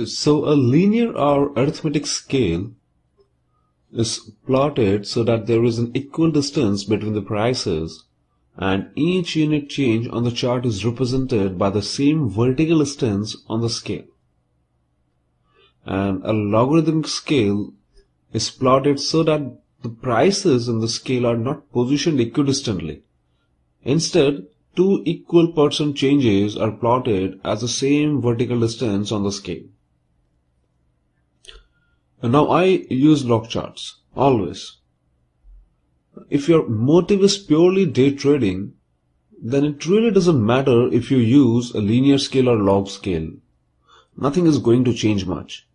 So a linear or arithmetic scale is plotted so that there is an equal distance between the prices, and each unit change on the chart is represented by the same vertical distance on the scale. And a logarithmic scale is plotted so that the prices in the scale are not positioned equidistantly. Instead, two equal percent changes are plotted as the same vertical distance on the scale. And now I use log charts, always. If your motive is purely day trading, then it really doesn't matter if you use a linear scale or log scale. Nothing is going to change much.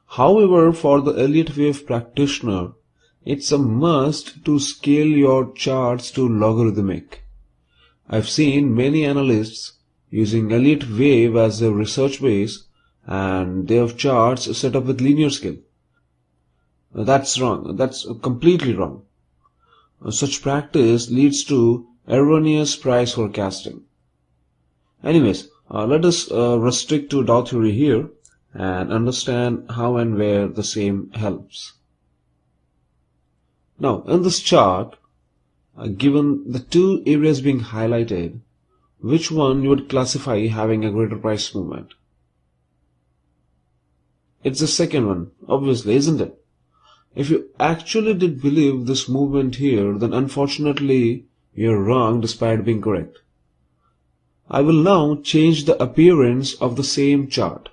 However, for the Elliott wave practitioner, it's a must to scale your charts to logarithmic. I've seen many analysts using Elliott wave as their research base, and they have charts set up with linear scale. That's wrong. That's completely wrong. Such practice leads to erroneous price forecasting. Anyways, let us restrict to Dow theory here and understand how and where the same helps. Now, in this chart, given the two areas being highlighted, which one you would classify having a greater price movement? It's the second one, obviously, isn't it? If you actually did believe this movement here, then unfortunately you're wrong despite being correct. I will now change the appearance of the same chart.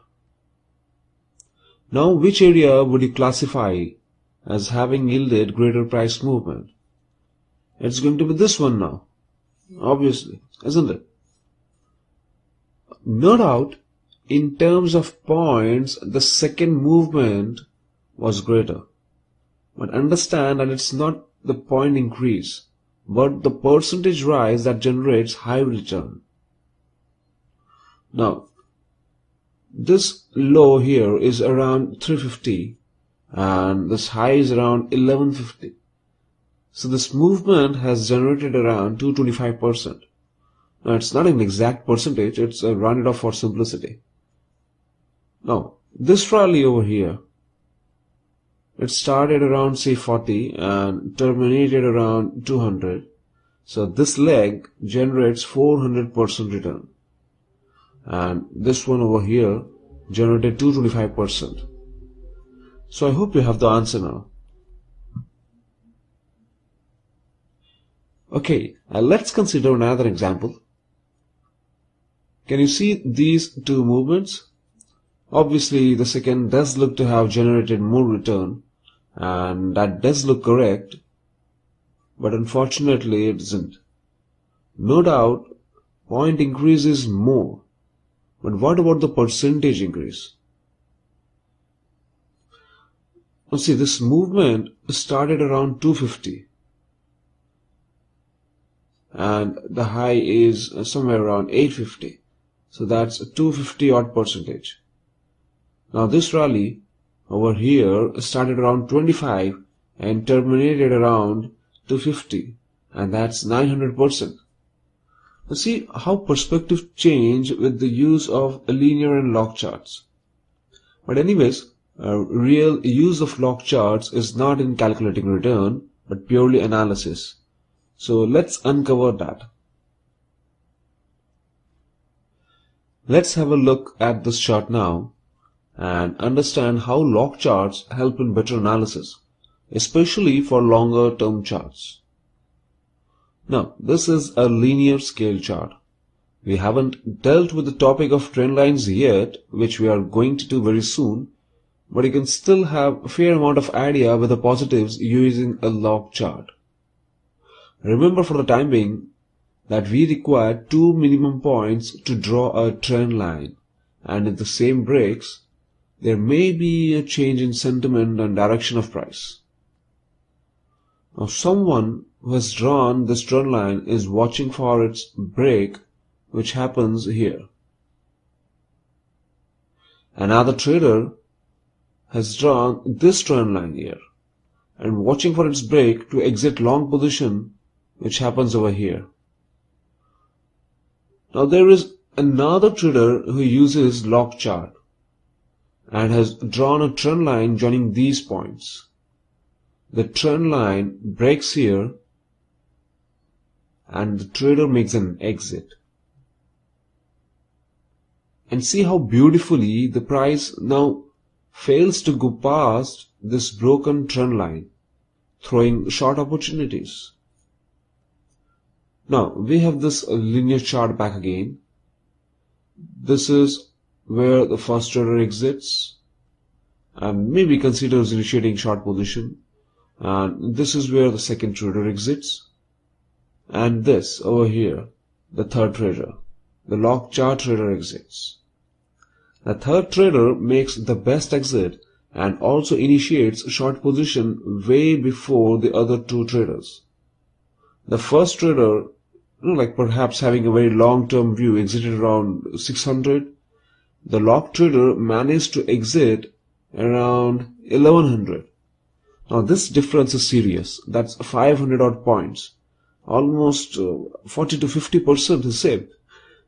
Now, which area would you classify as having yielded greater price movement? It's going to be this one now, obviously, isn't it? No doubt, in terms of points, the second movement was greater. But understand that it's not the point increase, but the percentage rise that generates high return. Now, this low here is around 350 and this high is around 1150. So this movement has generated around 225%. Now, it's not an exact percentage, it's rounded off for simplicity. Now, this rally over here, it started around say 40 and terminated around 200. So this leg generates 400% return. And this one over here generated 225%. So I hope you have the answer now. Okay, let's consider another example. Can you see these two movements? Obviously, the second does look to have generated more return, and that does look correct, but unfortunately it isn't. No doubt, point increase is more, but what about the percentage increase? Now see, this movement started around 250, and the high is somewhere around 850, so that's 250 odd percentage. Now this rally over here started around 25 and terminated around 250, and that's 900%. Now see how perspective change with the use of linear and log charts. But anyways, real use of log charts is not in calculating return, but purely analysis. So let's uncover that. Let's have a look at this chart now and understand how log charts help in better analysis, especially for longer term charts. Now, this is a linear scale chart. We haven't dealt with the topic of trend lines yet, which we are going to do very soon, but you can still have a fair amount of idea with the positives using a log chart. Remember for the time being that we require two minimum points to draw a trend line, and if the same breaks, there may be a change in sentiment and direction of price. Now, someone who has drawn this trend line is watching for its break, which happens here. Another trader has drawn this trend line here and watching for its break to exit long position, which happens over here. Now there is another trader who uses log chart, and has drawn a trend line joining these points. The trend line breaks here and the trader makes an exit. And see how beautifully the price now fails to go past this broken trend line, throwing short opportunities. Now we have this linear chart back again. This is where the first trader exits and maybe considers initiating short position, and this is where the second trader exits, and this over here, the third trader, the log chart trader exits. The third trader makes the best exit and also initiates short position way before the other two traders. The first trader, like perhaps having a very long-term view, exited around 600. The log trader managed to exit around 1100. Now this difference is serious. That's 500 odd points. Almost 40 to 50% is saved.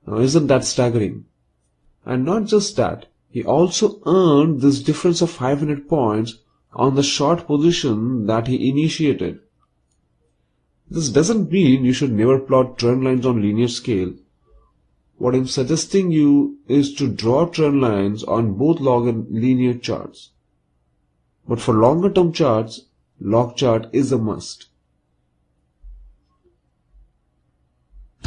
Now isn't that staggering? And not just that, he also earned this difference of 500 points on the short position that he initiated. This doesn't mean you should never plot trend lines on linear scale. What I'm suggesting you is to draw trend lines on both log and linear charts. But for longer term charts, log chart is a must.